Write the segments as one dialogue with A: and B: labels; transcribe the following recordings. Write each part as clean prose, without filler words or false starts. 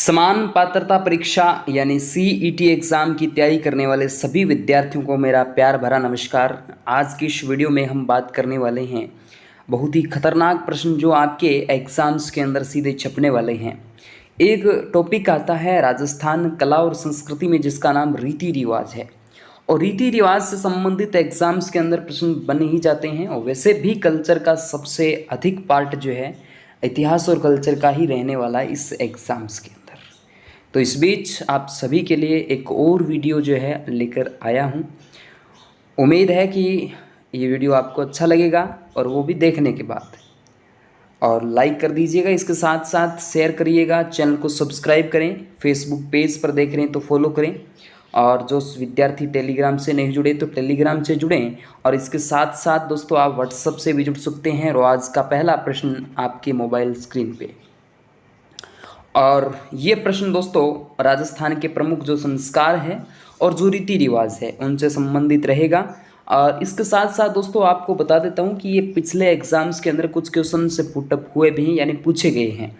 A: समान पात्रता परीक्षा यानी सीईटी एग्ज़ाम की तैयारी करने वाले सभी विद्यार्थियों को मेरा प्यार भरा नमस्कार। आज की इस वीडियो में हम बात करने वाले हैं बहुत ही खतरनाक प्रश्न जो आपके एग्ज़ाम्स के अंदर सीधे छपने वाले हैं। एक टॉपिक आता है राजस्थान कला और संस्कृति में जिसका नाम रीति रिवाज है, और रीति रिवाज से संबंधित एग्ज़ाम्स के अंदर प्रश्न बन ही जाते हैं। और वैसे भी कल्चर का सबसे अधिक पार्ट जो है इतिहास और कल्चर का ही रहने वाला है इस एग्ज़ाम्स के अंदर। तो इस बीच आप सभी के लिए एक और वीडियो जो है लेकर आया हूँ। उम्मीद है कि ये वीडियो आपको अच्छा लगेगा और वो भी देखने के बाद, और लाइक कर दीजिएगा, इसके साथ साथ शेयर करिएगा, चैनल को सब्सक्राइब करें, फेसबुक पेज पर देख रहे हैं तो फॉलो करें, और जो विद्यार्थी टेलीग्राम से नहीं जुड़े तो टेलीग्राम से जुड़ें। और इसके साथ साथ दोस्तों आप व्हाट्सएप से भी जुड़ सकते हैं। और आज का पहला प्रश्न आपके मोबाइल स्क्रीन पे, और ये प्रश्न दोस्तों राजस्थान के प्रमुख जो संस्कार हैं और जो रीति रिवाज है उनसे संबंधित रहेगा। और इसके साथ साथ दोस्तों आपको बता देता हूँ कि ये पिछले एग्ज़ाम्स के अंदर कुछ क्वेश्चन से पुटअप हुए भी हैं, यानी पूछे गए हैं।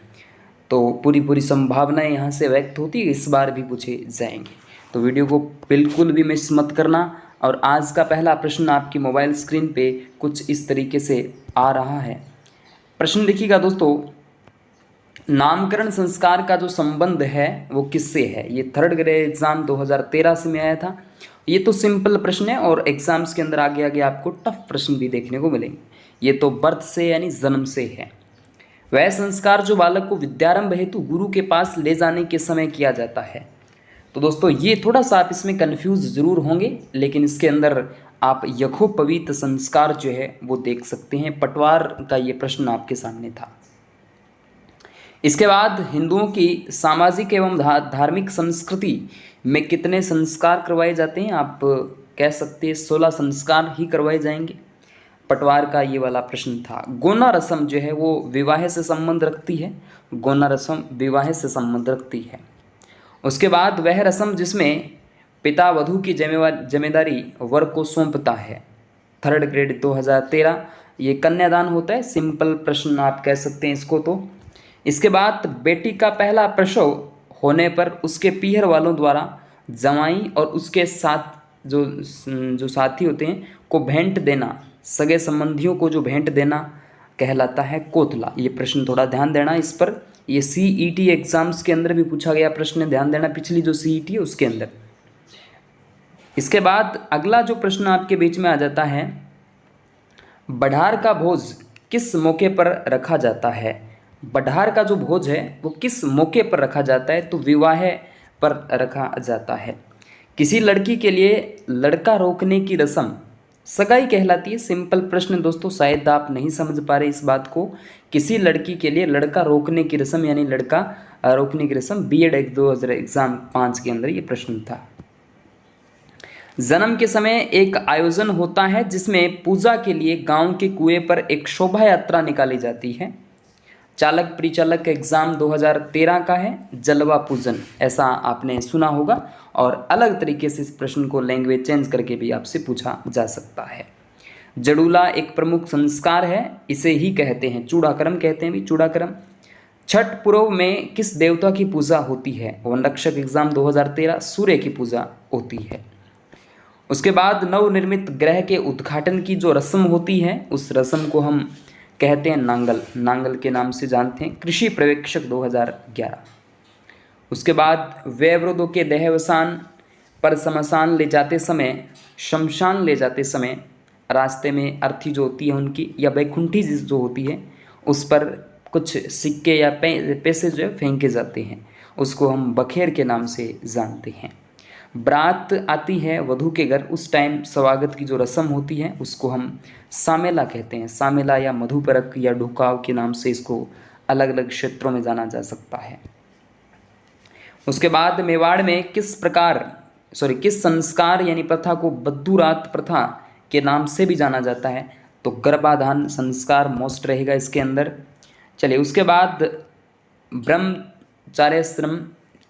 A: तो पूरी संभावनाएं यहाँ से व्यक्त होती है, इस बार भी पूछे जाएंगे। तो वीडियो को बिल्कुल भी मिस मत करना। और आज का पहला प्रश्न आपकी मोबाइल स्क्रीन पे कुछ इस तरीके से आ रहा है। प्रश्न देखिएगा दोस्तों, नामकरण संस्कार का जो संबंध है वो किससे है। ये थर्ड ग्रेड एग्ज़ाम 2013 से में आया था। ये तो सिंपल प्रश्न है, और एग्ज़ाम्स के अंदर आगे आगे आपको टफ प्रश्न भी देखने को मिलेंगे। ये तो बर्थ से यानी जन्म से है। वह संस्कार जो बालक को विद्यारंभ हेतु गुरु के पास ले जाने के समय किया जाता है। तो दोस्तों ये थोड़ा सा आप इसमें कन्फ्यूज़ ज़रूर होंगे, लेकिन इसके अंदर आप यज्ञोपवीत संस्कार जो है वो देख सकते हैं। पटवार का ये प्रश्न आपके सामने था। इसके बाद हिंदुओं की सामाजिक एवं धार्मिक संस्कृति में कितने संस्कार करवाए जाते हैं। आप कह सकते हैं 16 संस्कार ही करवाए जाएंगे। पटवार का ये वाला प्रश्न था। गोना रस्म जो है वो विवाह से संबंध रखती है। गोना रस्म विवाह से संबंध रखती है। उसके बाद वह रस्म जिसमें पिता वधू की जिम्मेदारी वर को सौंपता है। थर्ड ग्रेड 2013 ये कन्यादान होता है। सिंपल प्रश्न आप कह सकते हैं इसको। तो इसके बाद बेटी का पहला प्रसव होने पर उसके पीहर वालों द्वारा जवाई और उसके साथ जो साथी होते हैं को भेंट देना, सगे संबंधियों को जो भेंट देना कहलाता है कोतला। ये प्रश्न थोड़ा ध्यान देना इस पर। ये सीईटी एग्ज़ाम्स के अंदर भी पूछा गया प्रश्न, ध्यान देना, पिछली जो सीईटी है उसके अंदर। इसके बाद अगला जो प्रश्न आपके बीच में आ जाता है, बढ़ार का भोज किस मौके पर रखा जाता है। बढ़ार का जो भोज है वो किस मौके पर रखा जाता है। तो विवाह पर रखा जाता है। किसी लड़की के लिए लड़का रोकने की रस्म सगाई कहलाती है। सिंपल प्रश्न दोस्तों, शायद आप नहीं समझ पा रहे इस बात को। किसी लड़की के लिए लड़का रोकने की रस्म यानी लड़का रोकने की रस्म बीएड 2000 एग्ज़ाम 5 के अंदर ये प्रश्न था। जन्म के समय एक आयोजन होता है जिसमें पूजा के लिए गांव के कुएं पर एक शोभा यात्रा निकाली जाती है। चालक परिचालक एग्ज़ाम 2013 का है। जलवा पूजन ऐसा आपने सुना होगा, और अलग तरीके से इस प्रश्न को लैंग्वेज चेंज करके भी आपसे पूछा जा सकता है। जड़ूला एक प्रमुख संस्कार है, इसे ही कहते हैं चूड़ाकर्म कहते हैं भी, चूड़ाकर्म। छठ पर्व में किस देवता की पूजा होती है। वनरक्षक एग्ज़ाम 2013 सूर्य की पूजा होती है। उसके बाद नवनिर्मित ग्रह के उद्घाटन की जो रस्म होती है उस रस्म को हम कहते हैं नांगल, नांगल के नाम से जानते हैं। कृषि पर्यवेक्षक 2011। उसके बाद वयोवृद्धों के देहावसान पर शमशान ले जाते समय रास्ते में अर्थी जो होती है उनकी या बैकुंठी जो होती है उस पर कुछ सिक्के या पैसे जो है फेंके जाते हैं, उसको हम बखेर के नाम से जानते हैं। बारात आती है वधू के घर, उस टाइम स्वागत की जो रस्म होती है उसको हम सामेला कहते हैं। सामेला या मधुपरक या ढुकाव के नाम से इसको अलग अलग क्षेत्रों में जाना जा सकता है। उसके बाद मेवाड़ में किस संस्कार यानी प्रथा को बद्दूरात प्रथा के नाम से भी जाना जाता है। तो गर्भाधान संस्कार मोस्ट रहेगा इसके अंदर। चलिए, उसके बाद ब्रह्मचार्याश्रम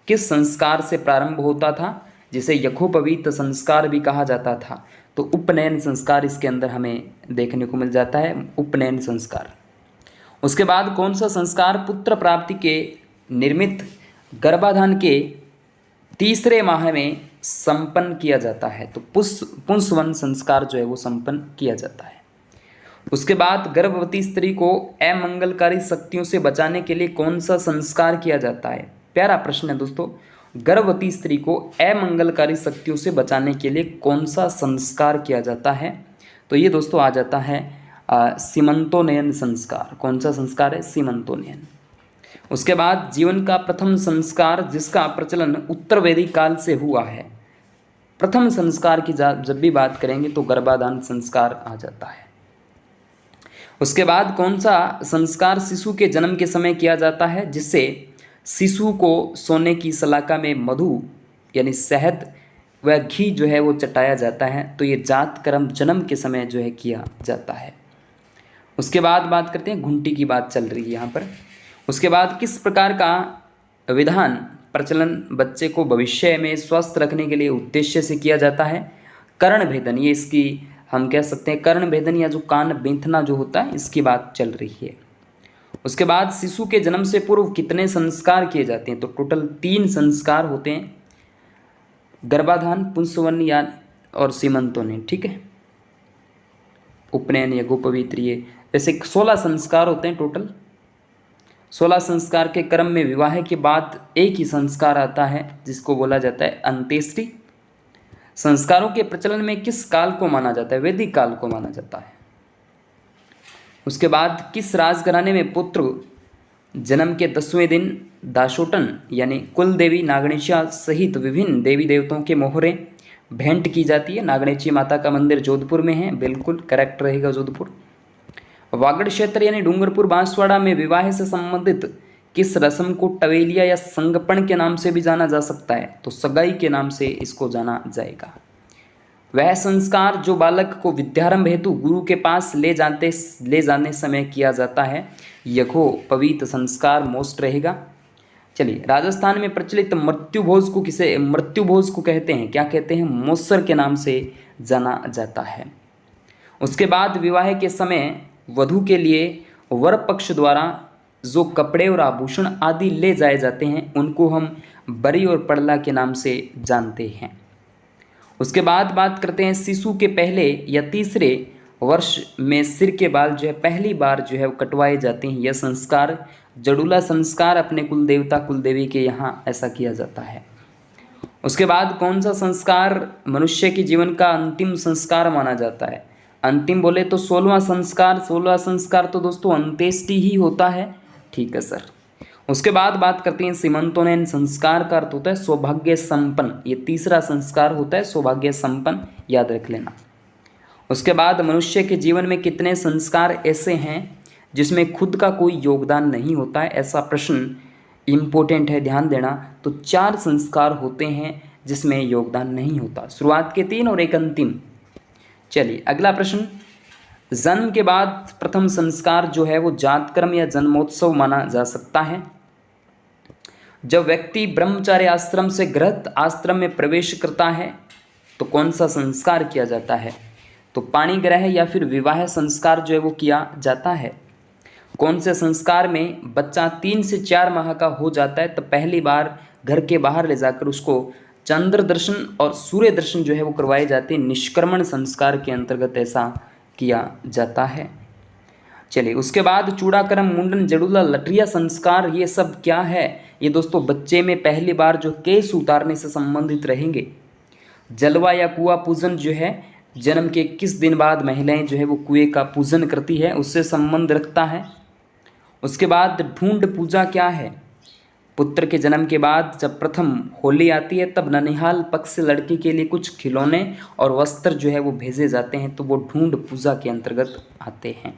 A: किस संस्कार से प्रारंभ होता था, जिसे यज्ञोपवीत संस्कार भी कहा जाता था। तो उपनयन संस्कार इसके अंदर हमें देखने को मिल जाता है, उपनयन संस्कार। उसके बाद कौन सा संस्कार पुत्र प्राप्ति के निमित्त गर्भाधान के तीसरे माह में संपन्न किया जाता है, तो पुंसवन संस्कार जो है वो संपन्न किया जाता है। उसके बाद गर्भवती स्त्री को अमंगलकारी शक्तियों से बचाने के लिए कौन सा संस्कार किया जाता है? प्यारा प्रश्न है दोस्तों। गर्भवती स्त्री को अमंगलकारी शक्तियों से बचाने के लिए कौन सा संस्कार किया जाता है? तो ये दोस्तों आ जाता है सीमंतोन्नयन संस्कार। कौन सा संस्कार है? सीमंतोन्नयन। उसके बाद जीवन का प्रथम संस्कार जिसका प्रचलन उत्तर वैदिक काल से हुआ है। प्रथम संस्कार की जब भी बात करेंगे तो गर्भाधान संस्कार आ जाता है। उसके बाद कौन सा संस्कार शिशु के जन्म के समय किया जाता है, जिससे शिशु को सोने की सलाका में मधु यानी शहद व घी जो है वो चटाया जाता है? तो ये जात कर्म जन्म के समय जो है किया जाता है। उसके बाद बात करते हैं, घुंटी की बात चल रही है यहाँ पर। उसके बाद किस प्रकार का विधान प्रचलन बच्चे को भविष्य में स्वस्थ रखने के लिए उद्देश्य से किया जाता है? कर्ण भेदन, ये इसकी हम कह सकते हैं कर्ण भेदन या जो कान बेंथना जो होता है इसकी बात चल रही है। उसके बाद शिशु के जन्म से पूर्व कितने संस्कार किए जाते हैं? तो टोटल 3 संस्कार होते हैं, गर्भाधान, पुंसवन या और सीमंतोन्नयन, ठीक है, उपनयन या गोपवित्र, ये ऐसे 16 संस्कार होते हैं टोटल। 16 संस्कार के क्रम में विवाह के बाद एक ही संस्कार आता है जिसको बोला जाता है अंत्येष्टि। संस्कारों के प्रचलन में किस काल को माना जाता है? वैदिक काल को माना जाता है। उसके बाद किस राजघराने में पुत्र जन्म के 10वें दिन दाशोटन यानी कुल देवी नागणेशिया सहित विभिन्न देवी देवताओं के मोहरें भेंट की जाती है? नागणेची माता का मंदिर जोधपुर में है, बिल्कुल करेक्ट रहेगा जोधपुर। वागड़ क्षेत्र यानी डूंगरपुर बांसवाड़ा में विवाह से संबंधित किस रस्म को टवेलिया या संगपण के नाम से भी जाना जा सकता है? तो सगाई के नाम से इसको जाना जाएगा। वह संस्कार जो बालक को विद्यारंभ हेतु गुरु के पास ले जाने समय किया जाता है, यज्ञोपवीत संस्कार मोस्ट रहेगा। चलिए, राजस्थान में प्रचलित मृत्युभोज को कहते हैं? क्या कहते हैं? मोसर के नाम से जाना जाता है। उसके बाद विवाह के समय वधू के लिए वर पक्ष द्वारा जो कपड़े और आभूषण आदि ले जाए जाते हैं उनको हम बरी और पड़ला के नाम से जानते हैं। उसके बाद बात करते हैं शिशु के पहले या तीसरे वर्ष में सिर के बाल जो है पहली बार जो है वो कटवाए जाते हैं। यह संस्कार जड़ूला संस्कार अपने कुल देवता कुल देवी के यहाँ ऐसा किया जाता है। उसके बाद कौन सा संस्कार मनुष्य के जीवन का अंतिम संस्कार माना जाता है? अंतिम बोले तो 16वां संस्कार। 16वां संस्कार तो दोस्तों अंत्येष्टि ही होता है, ठीक है सर। उसके बाद बात करते हैं सीमंतोन्नयन संस्कार का अर्थ होता है सौभाग्य संपन्न। ये तीसरा संस्कार होता है सौभाग्य संपन्न, याद रख लेना। उसके बाद मनुष्य के जीवन में कितने संस्कार ऐसे हैं जिसमें खुद का कोई योगदान नहीं होता है? ऐसा प्रश्न इम्पोर्टेंट है, ध्यान देना। तो 4 संस्कार होते हैं जिसमें योगदान नहीं होता, शुरुआत के 3 और एक अंतिम। चलिए अगला प्रश्न, जन्म के बाद प्रथम संस्कार जो है वो जातकर्म या जन्मोत्सव माना जा सकता है? जब व्यक्ति ब्रह्मचार्य आश्रम से गृहस्थ आश्रम में प्रवेश करता है तो कौन सा संस्कार किया जाता है? तो पाणिग्रह या फिर विवाह संस्कार जो है वो किया जाता है। कौन से संस्कार में बच्चा 3 से 4 माह का हो जाता है तो पहली बार घर के बाहर ले जाकर उसको चंद्र दर्शन और सूर्य दर्शन जो है वो करवाए जाते हैं? निष्क्रमण संस्कार के अंतर्गत ऐसा किया जाता है। चलिए उसके बाद चूड़ाकर्म, मुंडन, जड़ूला, लटरिया संस्कार, ये सब क्या है? ये दोस्तों बच्चे में पहली बार जो केस उतारने से संबंधित रहेंगे। जलवा या कुआं पूजन जो है जन्म के किस दिन बाद महिलाएं जो है वो कुएं का पूजन करती है, उससे संबंध रखता है। उसके बाद ढूंढ पूजा क्या है? पुत्र के जन्म के बाद जब प्रथम होली आती है तब ननिहाल पक्ष से लड़की के लिए कुछ खिलौने और वस्त्र जो है वो भेजे जाते हैं, तो वो ढूंढ पूजा के अंतर्गत आते हैं।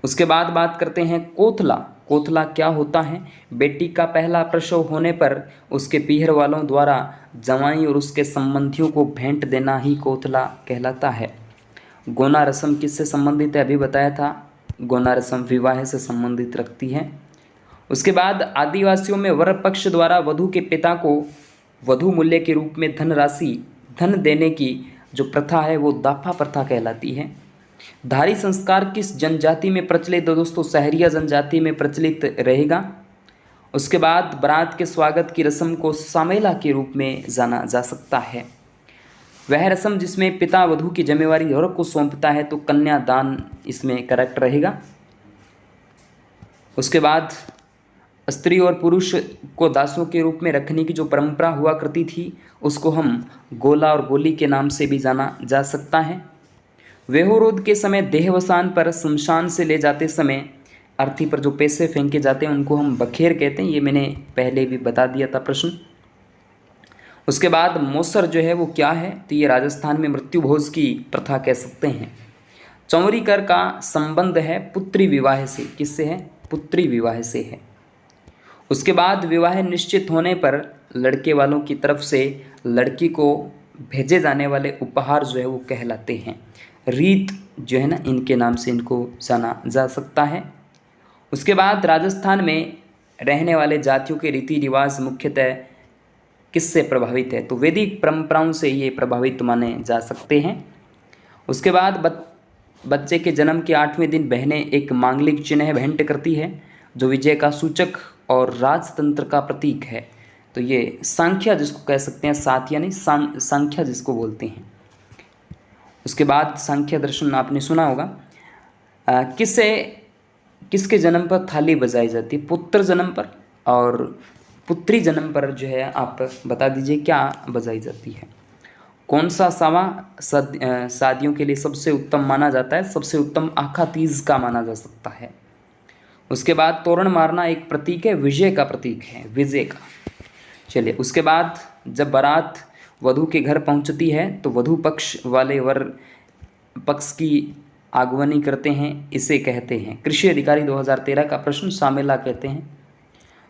A: उसके बाद बात करते हैं कोथला। कोथला क्या होता है? बेटी का पहला प्रसव होने पर उसके पीहर वालों द्वारा जवाई और उसके संबंधियों को भेंट देना ही कोथला कहलाता है। गोना रस्म किससे संबंधित है? अभी बताया था, गोना रस्म विवाह से संबंधित रखती है। उसके बाद आदिवासियों में वर पक्ष द्वारा वधू के पिता को वधू मूल्य के रूप में धन देने की जो प्रथा है वो दाफा प्रथा कहलाती है। धारी संस्कार किस जनजाति में प्रचलित है? दोस्तों सहरिया जनजाति में प्रचलित रहेगा। उसके बाद बारात के स्वागत की रस्म को सामेला के रूप में जाना जा सकता है। वह रस्म जिसमें पिता वधू की जिम्मेवारी औरत को सौंपता है, तो कन्यादान इसमें करेक्ट रहेगा। उसके बाद स्त्री और पुरुष को दासों के रूप में रखने की जो परंपरा हुआ करती थी, उसको हम गोला और गोली के नाम से भी जाना जा सकता है। वेहोरोध के समय देहवसान पर शमशान से ले जाते समय अर्थी पर जो पैसे फेंके जाते हैं उनको हम बखेर कहते हैं। ये मैंने पहले भी बता दिया था प्रश्न। उसके बाद मौसर जो है वो क्या है, तो ये राजस्थान में मृत्यु भोज की प्रथा कह सकते हैं। चौरी कर का संबंध है पुत्री विवाह से। किससे है? पुत्री विवाह से है। उसके बाद विवाह निश्चित होने पर लड़के वालों की तरफ से लड़की को भेजे जाने वाले उपहार जो है वो कहलाते हैं रीत, जो है ना, इनके नाम से इनको जाना जा सकता है। उसके बाद राजस्थान में रहने वाले जातियों के रीति रिवाज मुख्यतः किससे प्रभावित है, तो वैदिक परंपराओं से ये प्रभावित माने जा सकते हैं। उसके बाद बच्चे के जन्म के 8वें दिन बहनें एक मांगलिक चिन्ह भेंट करती है जो विजय का सूचक और राजतंत्र का प्रतीक है। तो ये सांख्या जिसको कह सकते हैं, सात यानी सांख्या जिसको बोलते हैं। उसके बाद सांख्य दर्शन आपने सुना होगा। किसके जन्म पर थाली बजाई जाती है? पुत्र जन्म पर। और पुत्री जन्म पर जो है आप बता दीजिए क्या बजाई जाती है। कौन सा सावा शादियों के लिए सबसे उत्तम माना जाता है? सबसे उत्तम आखा तीज का माना जा सकता है। उसके बाद तोरण मारना एक प्रतीक है, विजय का प्रतीक है, विजय का। चलिए, उसके बाद जब बारात वधू के घर पहुंचती है तो वधू पक्ष वाले वर पक्ष की आगवानी करते हैं, इसे कहते हैं कृषि अधिकारी 2013 का प्रश्न, सामेला कहते हैं।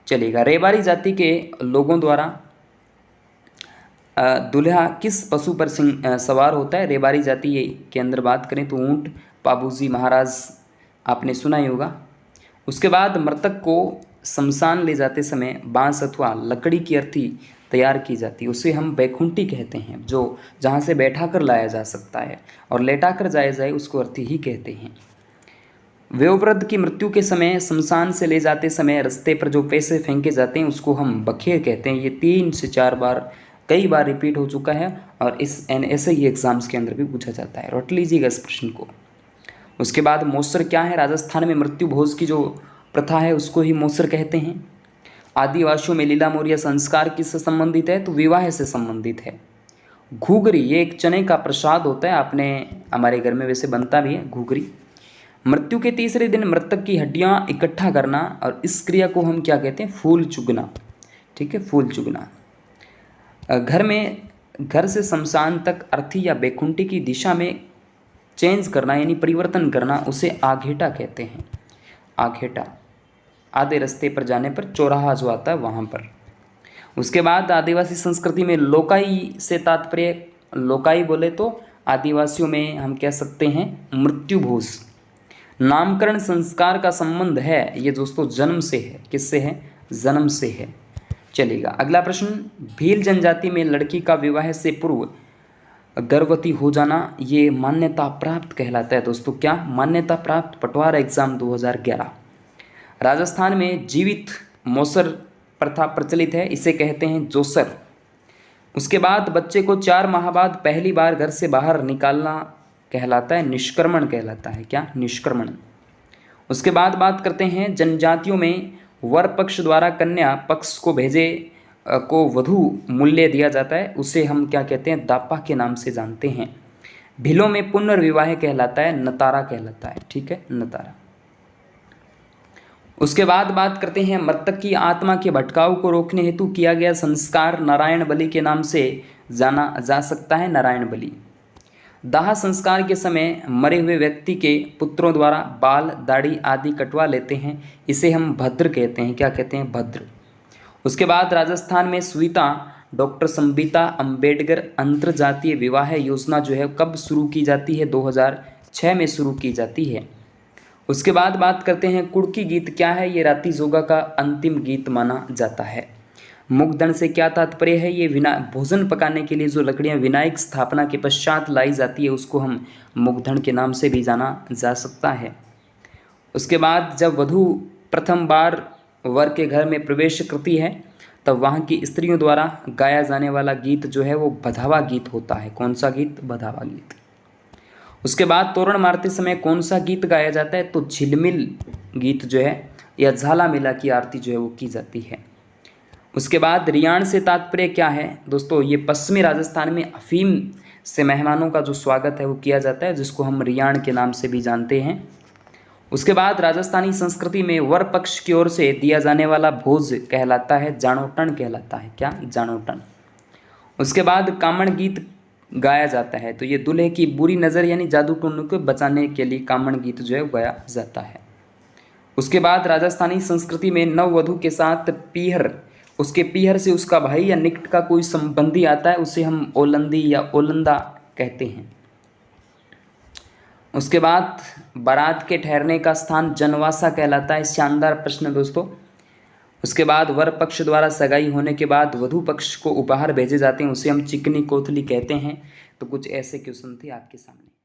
A: चलिएगा, रेबारी जाति के लोगों द्वारा दुल्हा किस पशु पर सवार होता है? रेबारी जाति के अंदर बात करें तो ऊंट, पाबूजी महाराज आपने सुना ही होगा। उसके बाद मृतक को शमशान ले जाते समय बांस अथवा लकड़ी की अर्थी तैयार की जाती है, उसे हम बैकुंठी कहते हैं। जो जहाँ से बैठा कर लाया जा सकता है और लेटा कर जाया जाए उसको अर्थी ही कहते हैं। वयोवृद्ध की मृत्यु के समय शमशान से ले जाते समय रास्ते पर जो पैसे फेंके जाते हैं उसको हम बखेर कहते हैं। ये 3 से 4 बार कई बार रिपीट हो चुका है और इस ऐसे ही एग्जाम्स के अंदर भी पूछा जाता है, रट लीजिएगा इस प्रश्न को। उसके बाद मौसर क्या है? राजस्थान में मृत्यु भोज की जो प्रथा है उसको ही मौसर कहते हैं। आदिवासियों में लीला मोरिया संस्कार किससे संबंधित है? तो विवाह से संबंधित है। घूघरी ये एक चने का प्रसाद होता है, आपने हमारे घर में वैसे बनता भी है घूघरी। मृत्यु के तीसरे दिन मृतक की हड्डियां इकट्ठा करना, और इस क्रिया को हम क्या कहते हैं? फूल चुगना। ठीक है, फूल चुगना। घर से शमशान तक अर्थी या बैकुंठी की दिशा में चेंज करना यानी परिवर्तन करना, उसे आघेटा कहते हैं। आघेटा, आधे रास्ते पर जाने पर चौराहा जो आता है वहाँ पर। उसके बाद आदिवासी संस्कृति में लोकाई से तात्पर्य, लोकाई बोले तो आदिवासियों में हम कह सकते हैं मृत्यु भोज। नामकरण संस्कार का संबंध है ये दोस्तों जन्म से है। किससे है? जन्म से है। चलेगा, अगला प्रश्न। भील जनजाति में लड़की का विवाह से पूर्व गर्भवती हो जाना ये मान्यता प्राप्त कहलाता है दोस्तों। क्या मान्यता प्राप्त? पटवार एग्जाम 2011। राजस्थान में जीवित मौसर प्रथा प्रचलित है, इसे कहते हैं जोसर। उसके बाद बच्चे को 4 माह बाद पहली बार घर से बाहर निकालना कहलाता है निष्क्रमण कहलाता है। क्या? निष्क्रमण। उसके बाद बात करते हैं जनजातियों में वर पक्ष द्वारा कन्या पक्ष को भेजे को वधु मूल्य दिया जाता है, उसे हम क्या कहते हैं? दापा के नाम से जानते हैं। भीलों में पुनर्विवाह कहलाता है, नतारा कहलाता है। ठीक है, नतारा। उसके बाद बात करते हैं मृतक की आत्मा के भटकाव को रोकने हेतु किया गया संस्कार नारायण बलि के नाम से जाना जा सकता है, नारायण बलि। दाह संस्कार के समय मरे हुए व्यक्ति के पुत्रों द्वारा बाल दाढ़ी आदि कटवा लेते हैं, इसे हम भद्र कहते हैं। क्या कहते हैं? भद्र। उसके बाद राजस्थान में सुविता डॉक्टर संबिता अंबेडकर अंतरजातीय विवाह योजना जो है कब शुरू की जाती है? 2006 में शुरू की जाती है। उसके बाद बात करते हैं कुड़की गीत क्या है? ये राती जोगा का अंतिम गीत माना जाता है। मुगदण से क्या तात्पर्य है? ये भोजन पकाने के लिए जो लकड़ियाँ विनायक स्थापना के पश्चात लाई जाती है उसको हम मुगदण के नाम से भी जाना जा सकता है। उसके बाद जब वधू प्रथम बार वर के घर में प्रवेश करती है तब वहाँ की स्त्रियों द्वारा गाया जाने वाला गीत जो है वो बधावा गीत होता है। कौन सा गीत? बधावा गीत। उसके बाद तोरण मारते समय कौन सा गीत गाया जाता है? तो झिलमिल गीत जो है या झाला मेला की आरती जो है वो की जाती है। उसके बाद रियाण से तात्पर्य क्या है दोस्तों? ये पश्चिमी राजस्थान में अफीम से मेहमानों का जो स्वागत है वो किया जाता है, जिसको हम रियाण के नाम से भी जानते हैं। उसके बाद राजस्थानी संस्कृति में वर पक्ष की ओर से दिया जाने वाला भोज कहलाता है जाणोटन कहलाता है। क्या? जाणोटन। उसके बाद कामण गीत गाया जाता है, तो ये दूल्हे की बुरी नज़र यानी जादू टोने को बचाने के लिए कामण गीत जो है गाया जाता है। उसके बाद राजस्थानी संस्कृति में नववधू के साथ पीहर, उसके पीहर से उसका भाई या निकट का कोई संबंधी आता है, उसे हम ओलंदी या ओलंदा कहते हैं। उसके बाद बारात के ठहरने का स्थान जनवासा कहलाता है। शानदार प्रश्न दोस्तों। उसके बाद वर पक्ष द्वारा सगाई होने के बाद वधू पक्ष को उपहार भेजे जाते हैं, उसे हम चिकनी कोथली कहते हैं। तो कुछ ऐसे क्वेश्चन थे आपके सामने।